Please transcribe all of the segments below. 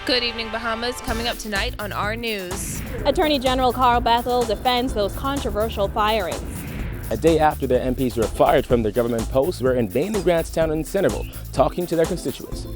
Good evening, Bahamas. Coming up tonight on our news. Attorney General Carl Bethel defends those controversial firings. A day after the MPs were fired from their government posts, we're in Bain and Grantstown and Centerville talking to their constituents.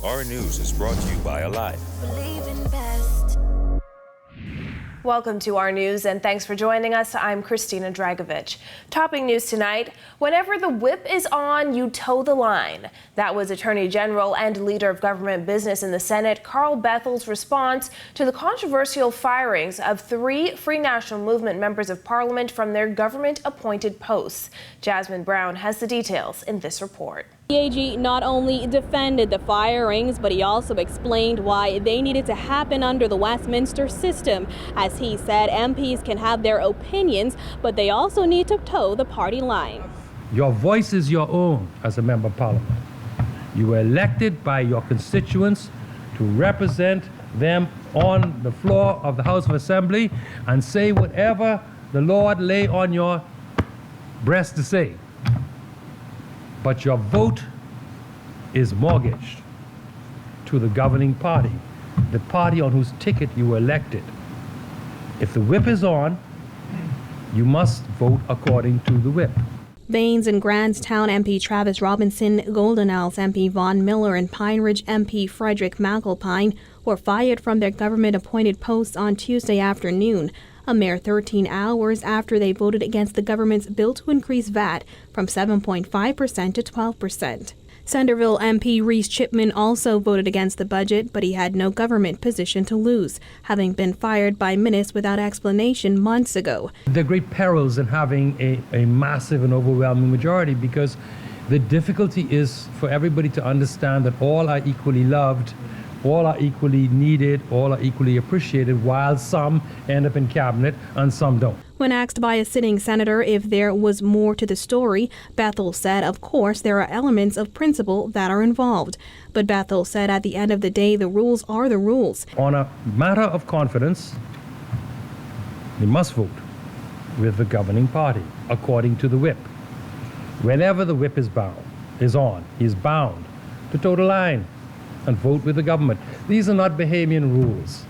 Our news is brought to you by Alive. Welcome to our news and thanks for joining us. I'm Christina Dragovich. Topping news tonight, whenever the whip is on, you toe the line. That was Attorney General and Leader of Government Business in the Senate, Carl Bethel's response to the controversial firings of 3 Free National Movement members of Parliament from their government-appointed posts. Jasmine Brown has the details in this report. The AG not only defended the firings, but he also explained why they needed to happen under the Westminster system. As he said, MPs can have their opinions, but they also need to toe the party line. Your voice is your own as a member of Parliament. You were elected by your constituents to represent them on the floor of the House of Assembly and say whatever the Lord lay on your breast to say. But your vote is mortgaged to the governing party, the party on whose ticket you were elected. If the whip is on, you must vote according to the whip. Baines and Grantstown MP Travis Robinson, Golden Isles MP Vaughn Miller, and Pine Ridge MP Frederick MacAlpine were fired from their government-appointed posts on Tuesday afternoon, a mere 13 hours after they voted against the government's bill to increase VAT from 7.5% to 12%. Centerville MP Reese Chipman also voted against the budget, but he had no government position to lose, having been fired by ministers without explanation months ago. There are great perils in having a massive and overwhelming majority, because the difficulty is for everybody to understand that all are equally loved, all are equally needed, all are equally appreciated, while some end up in cabinet and some don't. When asked by a sitting senator if there was more to the story, Bethel said, of course, there are elements of principle that are involved. But Bethel said at the end of the day, the rules are the rules. On a matter of confidence, they must vote with the governing party, according to the whip. Whenever the whip is on, he is bound to toe the line and vote with the government. These are not Bahamian rules.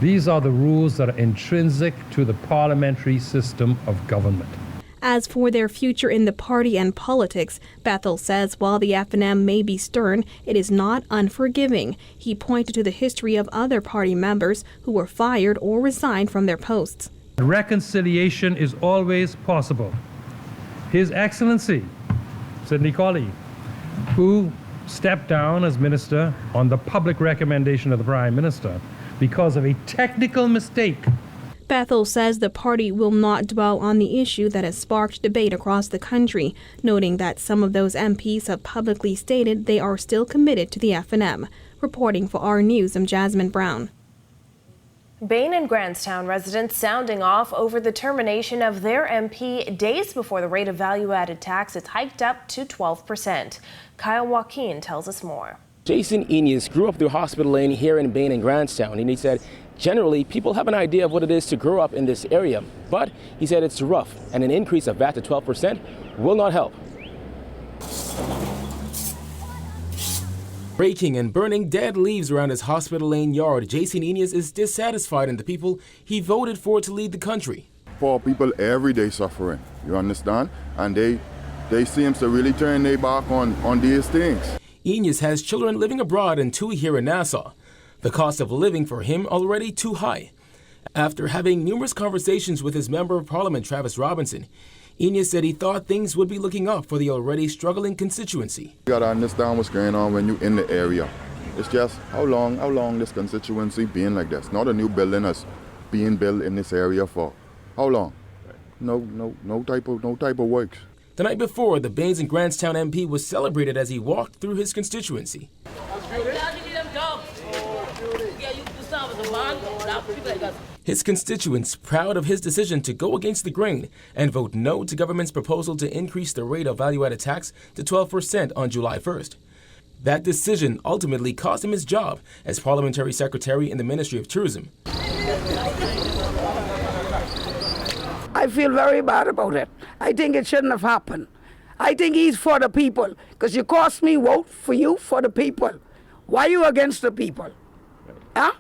These are the rules that are intrinsic to the parliamentary system of government. As for their future in the party and politics, Bethel says while the F&M may be stern, it is not unforgiving. He pointed to the history of other party members who were fired or resigned from their posts. Reconciliation is always possible. His Excellency, Sidney Colley, who stepped down as minister on the public recommendation of the Prime Minister because of a technical mistake. Bethel says the party will not dwell on the issue that has sparked debate across the country, noting that some of those MPs have publicly stated they are still committed to the F&M. Reporting for our news, I'm Jasmine Brown. Bain and Grantstown residents sounding off over the termination of their MP days before the rate of value-added tax is hiked up to 12%. Kyle Joaquin tells us more. Jason Enyas grew up through Hospital Lane here in Bain and Grantstown, and he said generally people have an idea of what it is to grow up in this area, but he said it's rough and an increase of VAT to 12% will not help. Breaking and burning dead leaves around his Hospital Lane yard, Jason Enyas is dissatisfied in the people he voted for to lead the country. Poor people every day suffering, you understand? And they seem to really turn their back on these things. Enyas has children living abroad and 2 here in Nassau. The cost of living for him already too high. After having numerous conversations with his Member of Parliament, Travis Robinson, Enyas said he thought things would be looking up for the already struggling constituency. You gotta understand what's going on when you're in the area. It's just how long this constituency being like this. Not a new building that's being built in this area for how long? No type of works. The night before, the Baines and Grantstown MP was celebrated as he walked through his constituency. His constituents proud of his decision to go against the grain and vote no to government's proposal to increase the rate of value-added tax to 12% on July 1st. That decision ultimately cost him his job as parliamentary secretary in the Ministry of Tourism. I feel very bad about it. I think it shouldn't have happened. I think he's for the people, because you cost me vote for you for the people. Why are you against the people? Huh?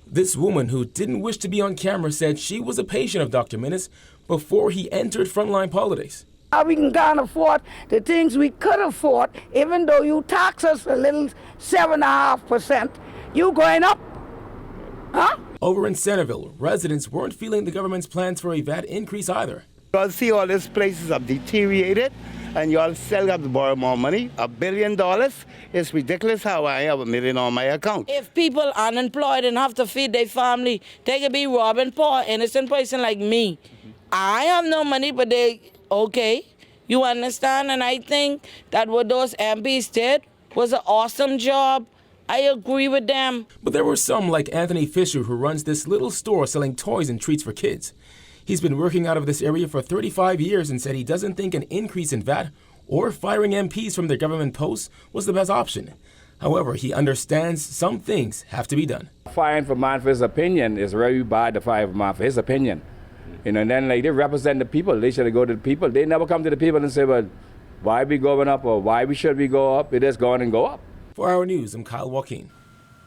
This woman, who didn't wish to be on camera, said she was a patient of Dr. Minnis before he entered frontline politics. How we can't afford the things we could afford, even though you tax us a little 7.5%, you going up. Huh? Over in Centerville, residents weren't feeling the government's plans for a VAT increase either. You all see all these places have deteriorated, and you all still have to borrow more money. $1 billion? It's ridiculous how I have $1 million on my account. If people unemployed and have to feed their family, they could be robbing poor, innocent person like me. I have no money, but they, okay, you understand? And I think that what those MPs did was an awesome job. I agree with them. But there were some, like Anthony Fisher, who runs this little store selling toys and treats for kids. He's been working out of this area for 35 years and said he doesn't think an increase in VAT or firing MPs from their government posts was the best option. However, he understands some things have to be done. Firing for man for his opinion is very bad to fire for man for his opinion. And then like they represent the people. They should go to the people. They never come to the people and say, well, why we going up or why we should we go up? It is going and go up. For our news, I'm Kyle Joaquin.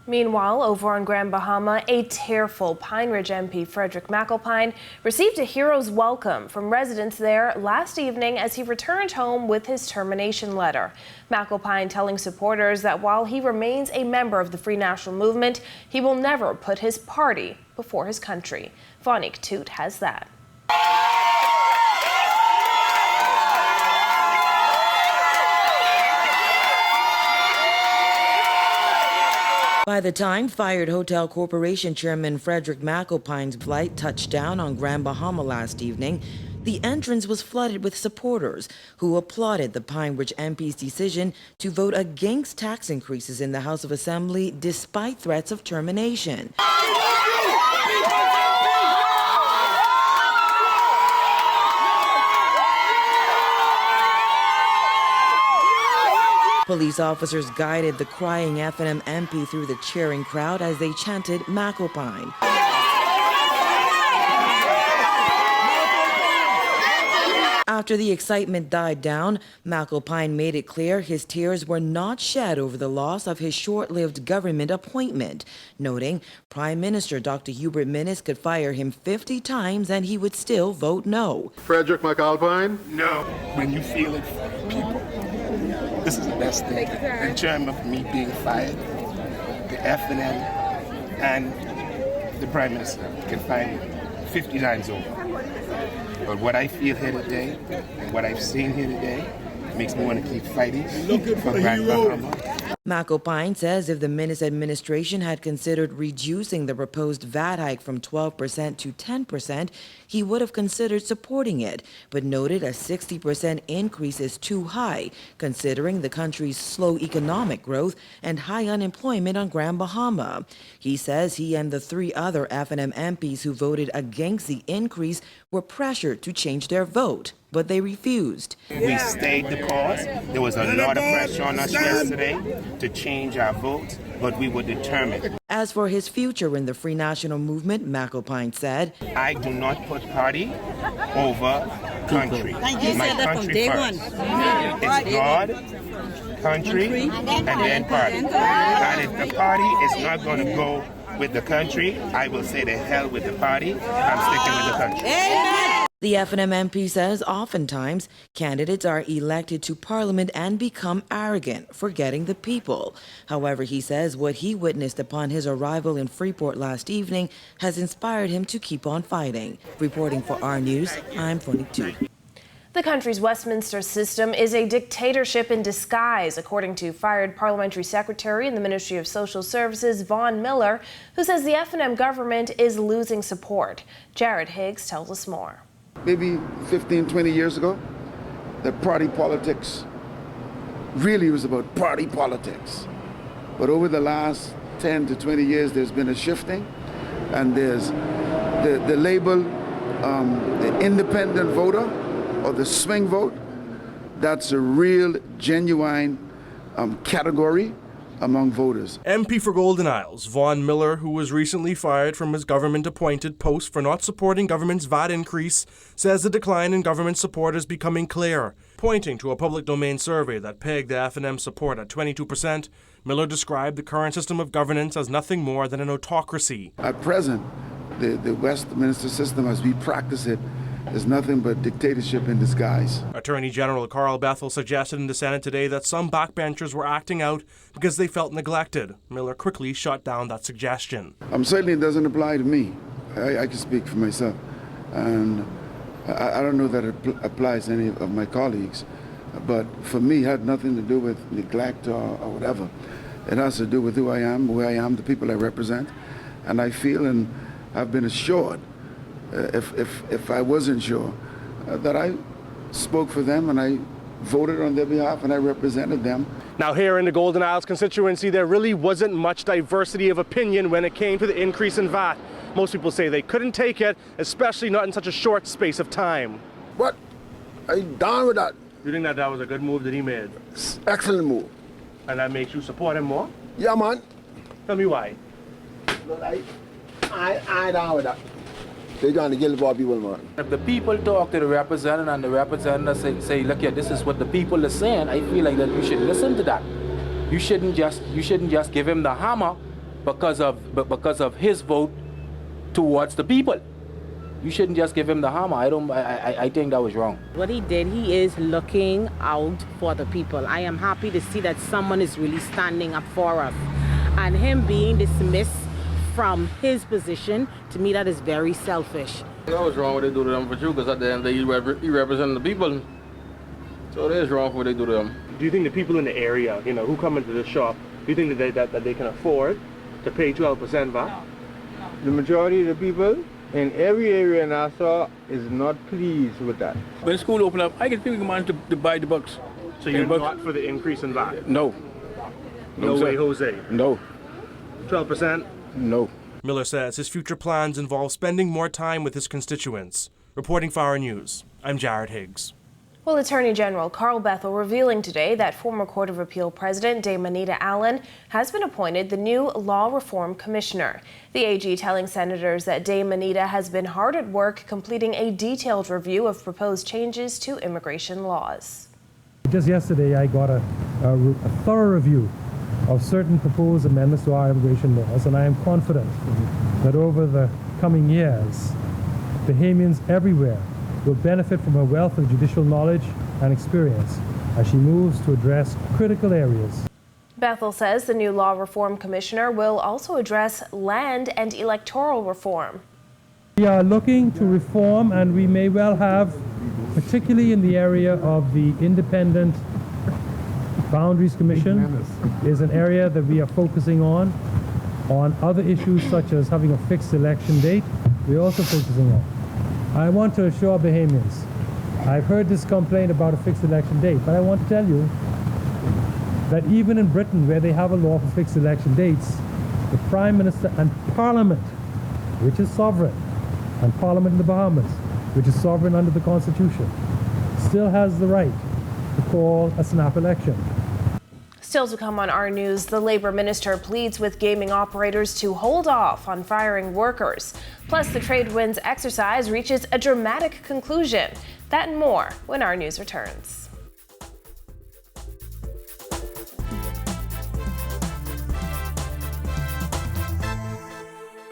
Meanwhile, over on Grand Bahama, a tearful Pine Ridge MP Frederick MacAlpine received a hero's welcome from residents there last evening as he returned home with his termination letter. MacAlpine telling supporters that while he remains a member of the Free National Movement, he will never put his party before his country. Vonique Toot has that. By the time Fired Hotel Corporation Chairman Frederick MacAlpine's flight touched down on Grand Bahama last evening, the entrance was flooded with supporters who applauded the Pine Ridge MP's decision to vote against tax increases in the House of Assembly despite threats of termination. Police officers guided the crying F&M MP through the cheering crowd as they chanted MacAlpine. After the excitement died down, MacAlpine made it clear his tears were not shed over the loss of his short-lived government appointment, noting Prime Minister Dr. Hubert Minnis could fire him 50 times and he would still vote no. Frederick MacAlpine? No. When you feel it, people. This is the best thing in terms of me being fired. The F&M and the Prime Minister can fire me 50 times over. But what I feel here today, and what I've seen here today, makes me want to keep fighting for Grand Bahama. MacAlpine says if the Minnis administration had considered reducing the proposed VAT hike from 12% to 10%, he would have considered supporting it, but noted a 60% increase is too high, considering the country's slow economic growth and high unemployment on Grand Bahama. He says he and the 3 other F&M MPs who voted against the increase were pressured to change their vote, but they refused. We stayed the course. There was a lot of pressure on us yesterday to change our vote, but we were determined. As for his future in the Free National Movement, MacAlpine said, I do not put party over country. My country first. It's God, country, and then party. And if the party is not going to go with the country, I will say to hell with the party. I'm sticking with the country. Amen. The F&M MP says oftentimes candidates are elected to Parliament and become arrogant, forgetting the people. However, he says what he witnessed upon his arrival in Freeport last evening has inspired him to keep on fighting. Reporting for our News, I'm Vonique Toot. The country's Westminster system is a dictatorship in disguise, according to fired Parliamentary Secretary in the Ministry of Social Services, Vaughn Miller, who says the F&M government is losing support. Jared Higgs tells us more. Maybe 15, 20 years ago, that party politics really was about party politics. But over the last 10 to 20 years, there's been a shifting, and there's the label, the independent voter, or the swing vote. That's a real, genuine category among voters. MP for Golden Isles, Vaughn Miller, who was recently fired from his government-appointed post for not supporting government's VAT increase, says the decline in government support is becoming clear. Pointing to a public domain survey that pegged the F&M support at 22%, Miller described the current system of governance as nothing more than an autocracy. At present, the Westminster system as we practice it is nothing but dictatorship in disguise. Attorney General Carl Bethel suggested in the Senate today that some backbenchers were acting out because they felt neglected. Miller quickly shut down that suggestion. Certainly it doesn't apply to me. I can speak for myself. And I don't know that it applies to any of my colleagues. But for me, it had nothing to do with neglect or whatever. It has to do with who I am, the people I represent. And I feel and I've been assured, if I wasn't sure, that I spoke for them and I voted on their behalf and I represented them. Now here in the Golden Isles constituency, there really wasn't much diversity of opinion when it came to the increase in VAT. Most people say they couldn't take it, especially not in such a short space of time. What? Are you down with that? You think that was a good move that he made? Excellent move. And that makes you support him more? Yeah, man. Tell me why. I down with that. They're trying to kill the people, man. If the people talk to the representative and the representative say, look here, this is what the people are saying, I feel like that you should listen to that. You shouldn't just give him the hammer because of his vote towards the people. You shouldn't just give him the hammer. I think that was wrong. What he did, he is looking out for the people. I am happy to see that someone is really standing up for us. And him being dismissed from his position, to me, that is very selfish. That was wrong what they do to them for sure, because at the end of the day, he represents the people. So it is wrong what they do to them. Do you think the people in the area, who come into the shop, do you think that they can afford to pay 12% VAT? The majority of the people in every area in Nassau is not pleased with that. When school open up, I get people manage to buy the books. So you're not for the increase in VAT? No. No way, Jose? No. 12%? No. Miller says his future plans involve spending more time with his constituents. Reporting for our news, I'm Jared Higgs. Well, Attorney General Carl Bethel revealing today that former Court of Appeal President Dame Anita Allen has been appointed the new Law Reform Commissioner. The AG telling senators that Dame Anita has been hard at work completing a detailed review of proposed changes to immigration laws. Just yesterday, I got a thorough review of certain proposed amendments to our immigration laws, and I am confident that over the coming years, Bahamians everywhere will benefit from her wealth of judicial knowledge and experience as she moves to address critical areas. Bethel says the new Law Reform Commissioner will also address land and electoral reform. We are looking to reform, and we may well have, particularly in the area of the Independent Boundaries Commission, is an area that we are focusing on. On other issues such as having a fixed election date, we're also focusing on. I want to assure Bahamians, I've heard this complaint about a fixed election date, but I want to tell you that even in Britain, where they have a law for fixed election dates, the Prime Minister and Parliament, which is sovereign, and Parliament in the Bahamas, which is sovereign under the Constitution, still has the right to call a snap election. Still to come on our news, the Labor Minister pleads with gaming operators to hold off on firing workers. Plus, the trade winds exercise reaches a dramatic conclusion. That and more when our news returns.